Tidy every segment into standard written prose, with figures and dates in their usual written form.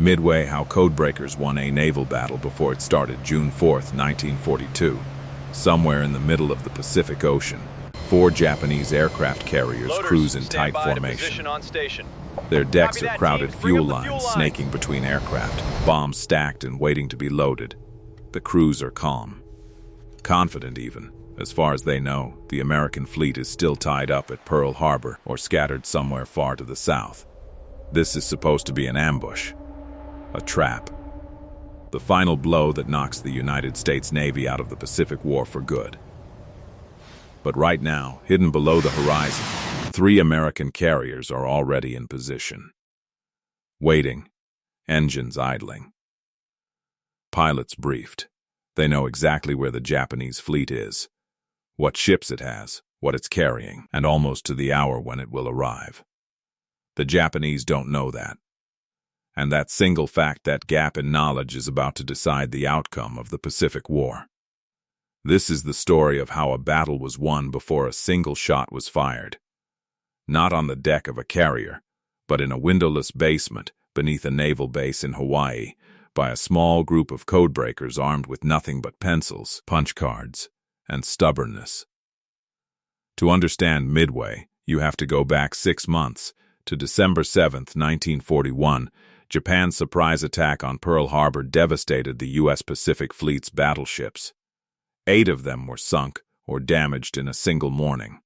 Midway, how codebreakers won a naval battle before it started June 4th, 1942. Somewhere in the middle of the Pacific Ocean, 4 Japanese aircraft carriers cruise in tight formation. Their decks are crowded fuel lines snaking between aircraft, bombs stacked and waiting to be loaded. The crews are calm, confident even. As far as they know, the American fleet is still tied up at Pearl Harbor or scattered somewhere far to the south. This is supposed to be an ambush, a trap. The final blow that knocks the United States Navy out of the Pacific War for good. But right now, hidden below the horizon, 3 American carriers are already in position. Waiting, engines idling. Pilots briefed. They know exactly where the Japanese fleet is, what ships it has, what it's carrying, and almost to the hour when it will arrive. The Japanese don't know that. And that single fact, that gap in knowledge, is about to decide the outcome of the Pacific War. This is the story of how a battle was won before a single shot was fired. Not on the deck of a carrier, but in a windowless basement beneath a naval base in Hawaii, by a small group of codebreakers armed with nothing but pencils, punch cards, and stubbornness. To understand Midway, you have to go back 6 months, to December 7, 1941, Japan's surprise attack on Pearl Harbor devastated the U.S. Pacific Fleet's battleships. 8 of them were sunk or damaged in a single morning.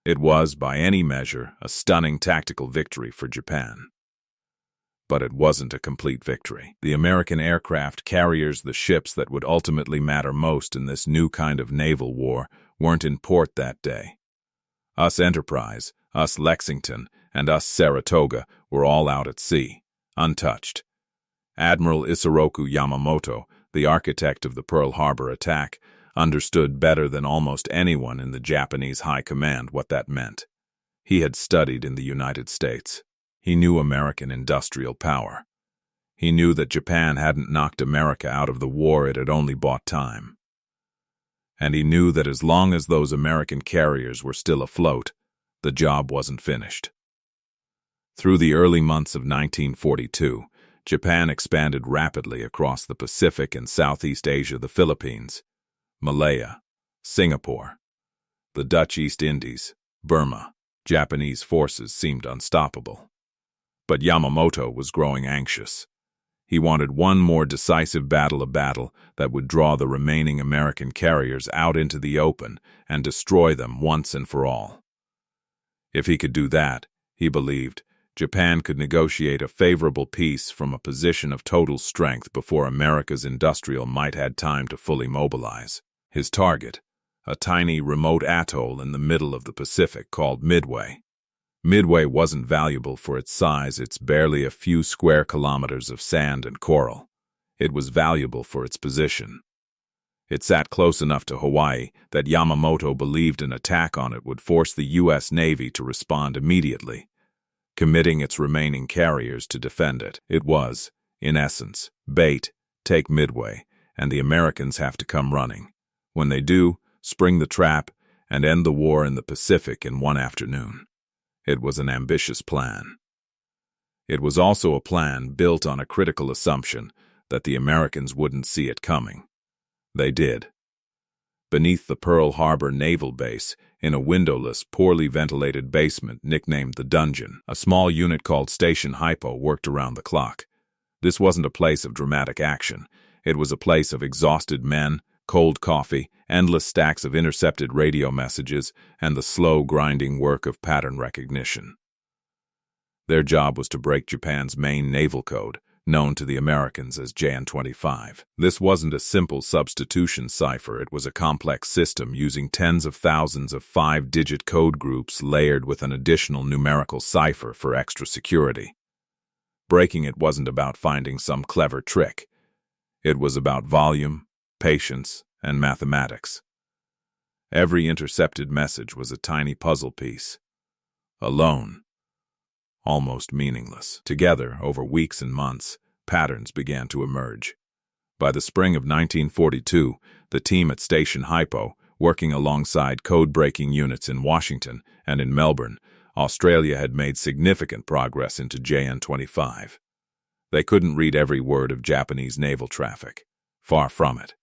It was, by any measure, a stunning tactical victory for Japan. But it wasn't a complete victory. The American aircraft carriers, the ships that would ultimately matter most in this new kind of naval war, weren't in port that day. Us Enterprise, us Lexington, and us Saratoga were all out at sea, untouched. Admiral Isoroku Yamamoto, the architect of the Pearl Harbor attack, understood better than almost anyone in the Japanese high command what that meant. He had studied in the United States. He knew American industrial power. He knew that Japan hadn't knocked America out of the war, it had only bought time. And he knew that as long as those American carriers were still afloat, the job wasn't finished. Through the early months of 1942, Japan expanded rapidly across the Pacific and Southeast Asia, the Philippines, Malaya, Singapore, the Dutch East Indies, Burma. Japanese forces seemed unstoppable. But Yamamoto was growing anxious. He wanted one more decisive battle, a battle that would draw the remaining American carriers out into the open and destroy them once and for all. If he could do that, he believed, Japan could negotiate a favorable peace from a position of total strength before America's industrial might had time to fully mobilize. His target, a tiny remote atoll in the middle of the Pacific called Midway. Midway wasn't valuable for its size, it's barely a few square kilometers of sand and coral. It was valuable for its position. It sat close enough to Hawaii that Yamamoto believed an attack on it would force the U.S. Navy to respond immediately, committing its remaining carriers to defend it. It was, in essence, bait, take Midway, and the Americans have to come running. When they do, spring the trap and end the war in the Pacific in one afternoon. It was an ambitious plan. It was also a plan built on a critical assumption that the Americans wouldn't see it coming. They did. Beneath the Pearl Harbor naval base, in a windowless, poorly ventilated basement nicknamed the Dungeon, a small unit called Station HYPO worked around the clock. This wasn't a place of dramatic action. It was a place of exhausted men, cold coffee, endless stacks of intercepted radio messages, and the slow, grinding work of pattern recognition. Their job was to break Japan's main naval code, known to the Americans as JN-25. This wasn't a simple substitution cipher, it was a complex system using tens of thousands of 5-digit code groups layered with an additional numerical cipher for extra security. Breaking it wasn't about finding some clever trick. It was about volume, patience, and mathematics. Every intercepted message was a tiny puzzle piece. Alone, almost meaningless. Together, over weeks and months, patterns began to emerge. By the spring of 1942, the team at Station HYPO, working alongside code-breaking units in Washington and in Melbourne, Australia, had made significant progress into JN-25. They couldn't read every word of Japanese naval traffic. Far from it.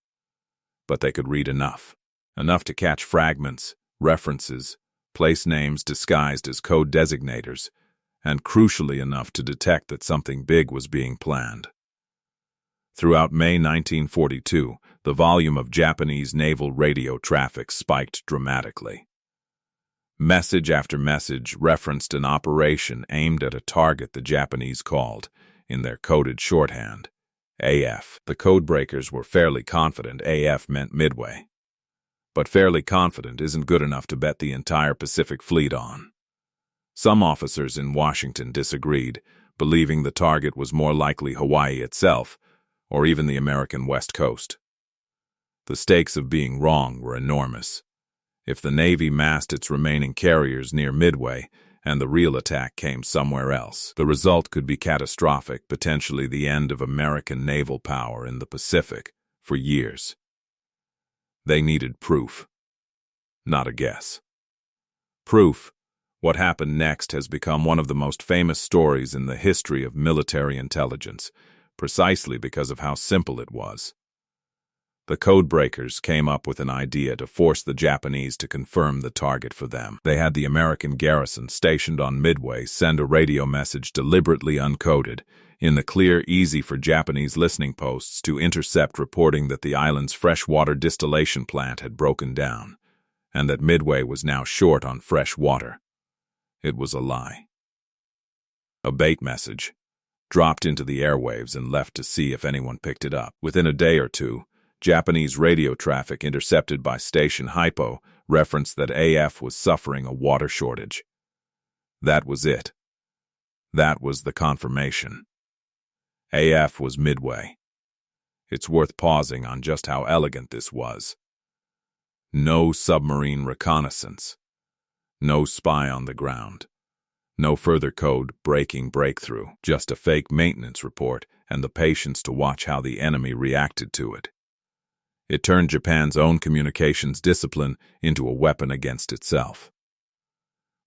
But they could read enough. Enough to catch fragments, references, place names disguised as code designators, and crucially enough to detect that something big was being planned. Throughout May 1942, the volume of Japanese naval radio traffic spiked dramatically. Message after message referenced an operation aimed at a target the Japanese called, in their coded shorthand, AF. The codebreakers were fairly confident AF meant Midway. But fairly confident isn't good enough to bet the entire Pacific Fleet on. Some officers in Washington disagreed, believing the target was more likely Hawaii itself, or even the American West Coast. The stakes of being wrong were enormous. If the Navy massed its remaining carriers near Midway, and the real attack came somewhere else, the result could be catastrophic, potentially the end of American naval power in the Pacific for years. They needed proof, not a guess. Proof. What happened next has become one of the most famous stories in the history of military intelligence, precisely because of how simple it was. The codebreakers came up with an idea to force the Japanese to confirm the target for them. They had the American garrison stationed on Midway send a radio message deliberately uncoded, in the clear, easy for Japanese listening posts to intercept, reporting that the island's freshwater distillation plant had broken down, and that Midway was now short on fresh water. It was a lie. A bait message, dropped into the airwaves and left to see if anyone picked it up. Within a day or two, Japanese radio traffic intercepted by Station HYPO referenced that AF was suffering a water shortage. That was it. That was the confirmation. AF was Midway. It's worth pausing on just how elegant this was. No submarine reconnaissance. No spy on the ground. No further code-breaking breakthrough. Just a fake maintenance report and the patience to watch how the enemy reacted to it. It turned Japan's own communications discipline into a weapon against itself.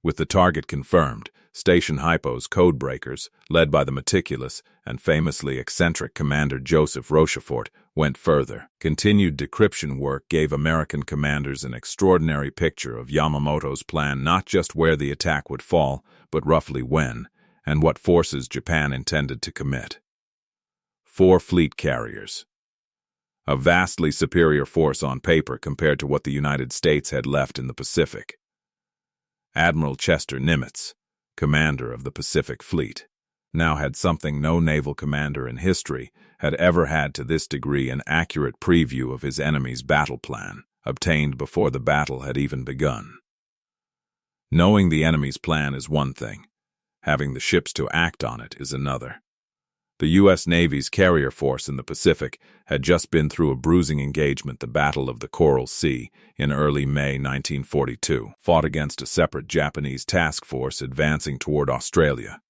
With the target confirmed, Station HYPO's codebreakers, led by the meticulous and famously eccentric Commander Joseph Rochefort, went further. Continued decryption work gave American commanders an extraordinary picture of Yamamoto's plan, not just where the attack would fall, but roughly when, and what forces Japan intended to commit. 4 fleet carriers. A vastly superior force on paper compared to what the United States had left in the Pacific. Admiral Nimitz, commander of the Pacific Fleet, now had something no naval commander in history had ever had to this degree: an accurate preview of his enemy's battle plan, obtained before the battle had even begun. Knowing the enemy's plan is one thing, having the ships to act on it is another. The U.S. Navy's carrier force in the Pacific had just been through a bruising engagement, the Battle of the Coral Sea, in early May 1942, fought against a separate Japanese task force advancing toward Australia.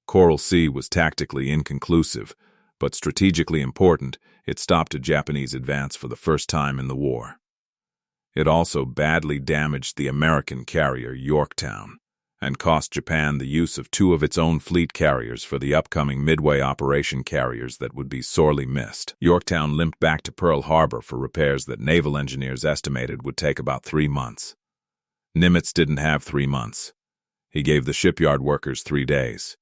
Coral Sea was tactically inconclusive, but strategically important. It stopped a Japanese advance for the first time in the war. It also badly damaged the American carrier Yorktown, and cost Japan the use of 2 of its own fleet carriers for the upcoming Midway operation, carriers that would be sorely missed. Yorktown limped back to Pearl Harbor for repairs that naval engineers estimated would take about 3 months. Nimitz didn't have 3 months. He gave the shipyard workers 3 days.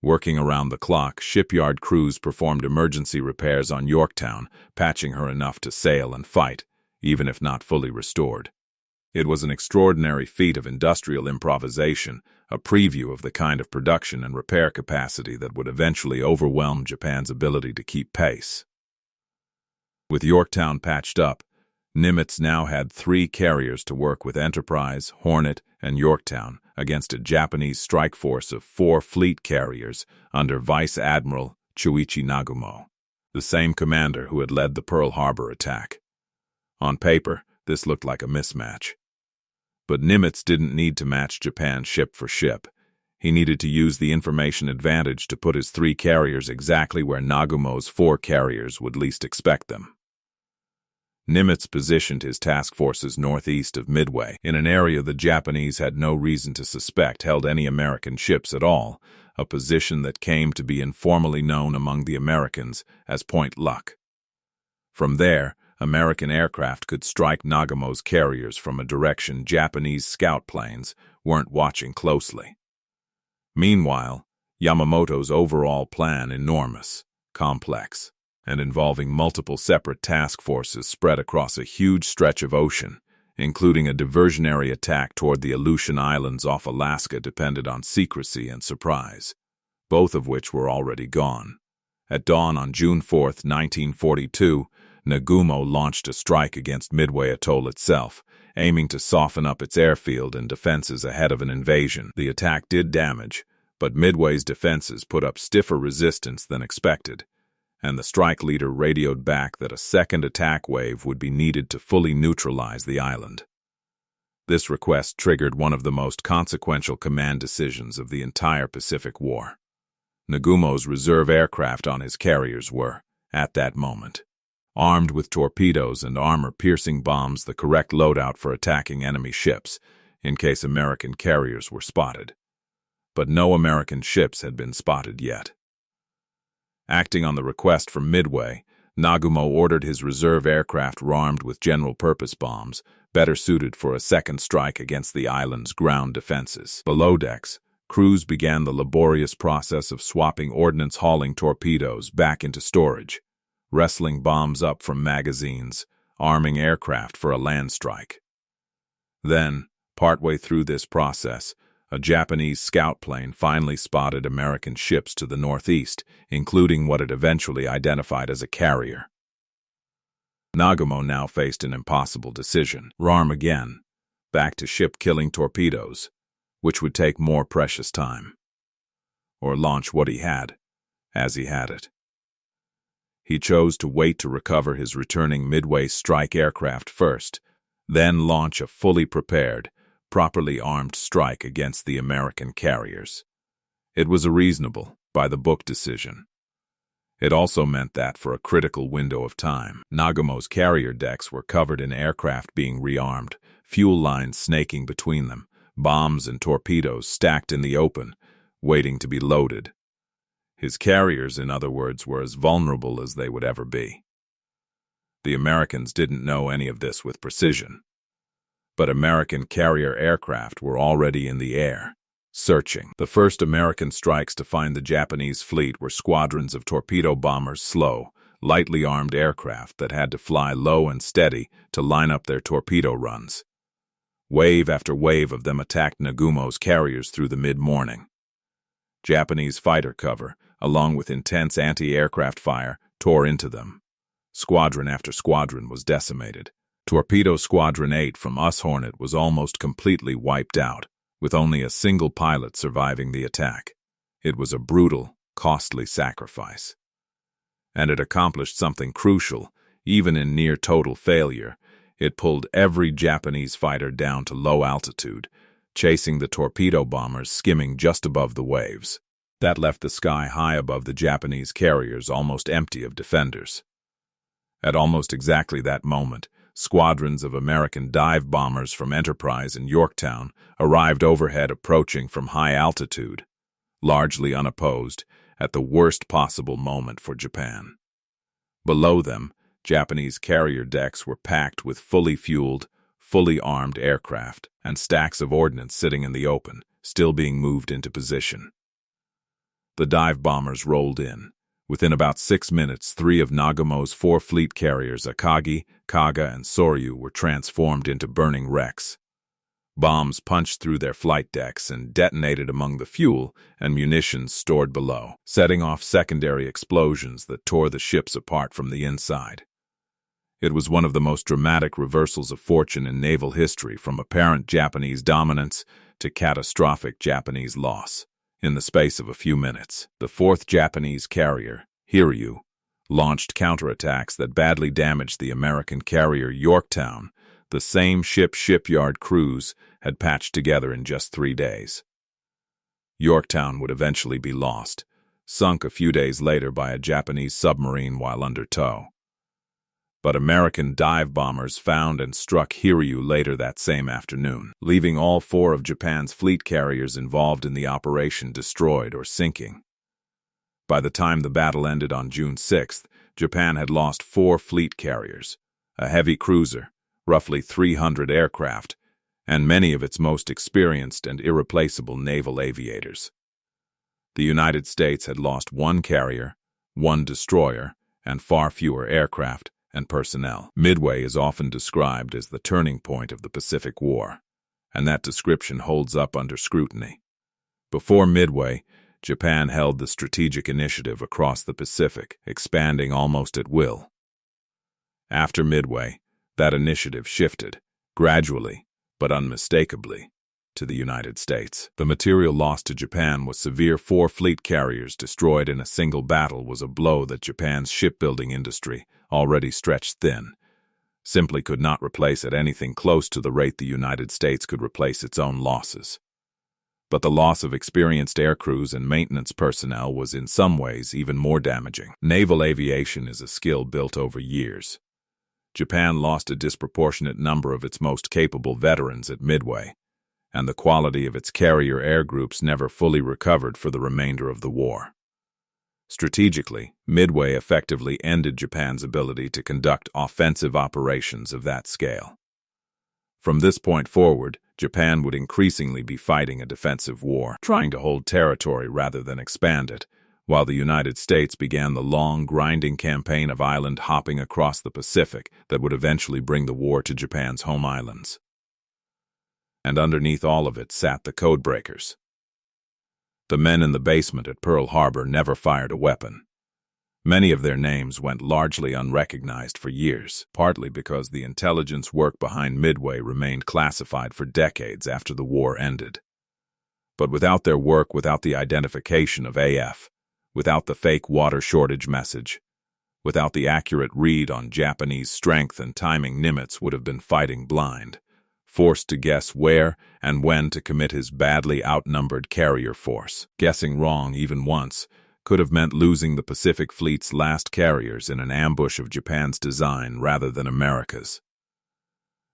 Working around the clock, shipyard crews performed emergency repairs on Yorktown, patching her enough to sail and fight, even if not fully restored. It was an extraordinary feat of industrial improvisation, a preview of the kind of production and repair capacity that would eventually overwhelm Japan's ability to keep pace. With Yorktown patched up, Nimitz now had 3 carriers to work with: Enterprise, Hornet, and Yorktown, against a Japanese strike force of 4 fleet carriers under Vice Admiral Chuichi Nagumo, the same commander who had led the Pearl Harbor attack. On paper, this looked like a mismatch. But Nimitz didn't need to match Japan ship for ship. He needed to use the information advantage to put his 3 carriers exactly where Nagumo's 4 carriers would least expect them. Nimitz positioned his task forces northeast of Midway, in an area the Japanese had no reason to suspect held any American ships at all, a position that came to be informally known among the Americans as Point Luck. From there, American aircraft could strike Nagumo's carriers from a direction Japanese scout planes weren't watching closely. Meanwhile, Yamamoto's overall plan enormous, complex, and involving multiple separate task forces spread across a huge stretch of ocean, including a diversionary attack toward the Aleutian Islands off Alaska depended on secrecy and surprise, both of which were already gone. At dawn on June 4, 1942, Nagumo launched a strike against Midway Atoll itself, aiming to soften up its airfield and defenses ahead of an invasion. The attack did damage, but Midway's defenses put up stiffer resistance than expected, and the strike leader radioed back that a second attack wave would be needed to fully neutralize the island. This request triggered one of the most consequential command decisions of the entire Pacific War. Nagumo's reserve aircraft on his carriers were, at that moment, armed with torpedoes and armor-piercing bombs, the correct loadout for attacking enemy ships, in case American carriers were spotted. But no American ships had been spotted yet. Acting on the request from Midway, Nagumo ordered his reserve aircraft armed with general-purpose bombs, better suited for a second strike against the island's ground defenses. Below decks, crews began the laborious process of swapping ordnance-hauling torpedoes back into storage, wrestling bombs up from magazines, arming aircraft for a land strike. Then, partway through this process, a Japanese scout plane finally spotted American ships to the northeast, including what it eventually identified as a carrier. Nagumo now faced an impossible decision: arm again, back to ship-killing torpedoes, which would take more precious time, or launch what he had, as he had it. He chose to wait to recover his returning Midway strike aircraft first, then launch a fully prepared, properly armed strike against the American carriers. It was a reasonable, by-the-book decision. It also meant that for a critical window of time, Nagumo's carrier decks were covered in aircraft being rearmed, fuel lines snaking between them, bombs and torpedoes stacked in the open, waiting to be loaded. His carriers, in other words, were as vulnerable as they would ever be. The Americans didn't know any of this with precision, but American carrier aircraft were already in the air, searching. The first American strikes to find the Japanese fleet were squadrons of torpedo bombers, slow, lightly armed aircraft that had to fly low and steady to line up their torpedo runs. Wave after wave of them attacked Nagumo's carriers through the mid-morning. Japanese fighter cover, along with intense anti-aircraft fire, tore into them. Squadron after squadron was decimated. Torpedo Squadron 8 from US Hornet was almost completely wiped out, with only a single pilot surviving the attack. It was a brutal, costly sacrifice. And it accomplished something crucial. Even in near-total failure, it pulled every Japanese fighter down to low altitude, chasing the torpedo bombers skimming just above the waves. That left the sky high above the Japanese carriers almost empty of defenders. At almost exactly that moment, squadrons of American dive bombers from Enterprise and Yorktown arrived overhead, approaching from high altitude, largely unopposed, at the worst possible moment for Japan. Below them, Japanese carrier decks were packed with fully fueled, fully armed aircraft and stacks of ordnance sitting in the open, still being moved into position. The dive bombers rolled in. Within about 6 minutes, 3 of Nagumo's 4 fleet carriers, Akagi, Kaga, and Soryu, were transformed into burning wrecks. Bombs punched through their flight decks and detonated among the fuel and munitions stored below, setting off secondary explosions that tore the ships apart from the inside. It was one of the most dramatic reversals of fortune in naval history, from apparent Japanese dominance to catastrophic Japanese loss. In the space of a few minutes, the 4th Japanese carrier, Hiryu, launched counterattacks that badly damaged the American carrier Yorktown, the same shipyard crews had patched together in just 3 days. Yorktown would eventually be lost, sunk a few days later by a Japanese submarine while under tow. But American dive bombers found and struck Hiryu later that same afternoon, leaving all 4 of Japan's fleet carriers involved in the operation destroyed or sinking. By the time the battle ended on June 6th, Japan had lost 4 fleet carriers, a heavy cruiser, roughly 300 aircraft, and many of its most experienced and irreplaceable naval aviators. The United States had lost 1 carrier, 1 destroyer, and far fewer aircraft and personnel. Midway is often described as the turning point of the Pacific War, and that description holds up under scrutiny. Before Midway, Japan held the strategic initiative across the Pacific, expanding almost at will. After Midway, that initiative shifted, gradually, but unmistakably, to the United States. The material loss to Japan was severe. 4 fleet carriers destroyed in a single battle was a blow that Japan's shipbuilding industry, already stretched thin, simply could not replace at anything close to the rate the United States could replace its own losses. But the loss of experienced aircrews and maintenance personnel was in some ways even more damaging. Naval aviation is a skill built over years. Japan lost a disproportionate number of its most capable veterans at Midway, and the quality of its carrier air groups never fully recovered for the remainder of the war. Strategically, Midway effectively ended Japan's ability to conduct offensive operations of that scale. From this point forward, Japan would increasingly be fighting a defensive war, trying to hold territory rather than expand it, while the United States began the long, grinding campaign of island hopping across the Pacific that would eventually bring the war to Japan's home islands. And underneath all of it sat the codebreakers. The men in the basement at Pearl Harbor never fired a weapon. Many of their names went largely unrecognized for years, partly because the intelligence work behind Midway remained classified for decades after the war ended. But without their work, without the identification of AF, without the fake water shortage message, without the accurate read on Japanese strength and timing, Nimitz would have been fighting blind, forced to guess where and when to commit his badly outnumbered carrier force. Guessing wrong even once could have meant losing the Pacific Fleet's last carriers in an ambush of Japan's design rather than America's.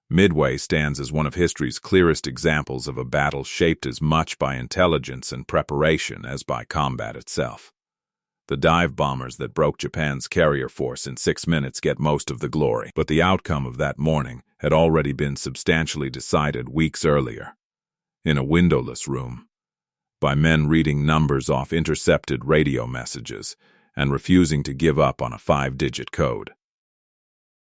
Midway stands as one of history's clearest examples of a battle shaped as much by intelligence and preparation as by combat itself. The dive bombers that broke Japan's carrier force in 6 minutes get most of the glory, but the outcome of that morning had already been substantially decided weeks earlier, in a windowless room, by men reading numbers off intercepted radio messages and refusing to give up on a 5-digit code.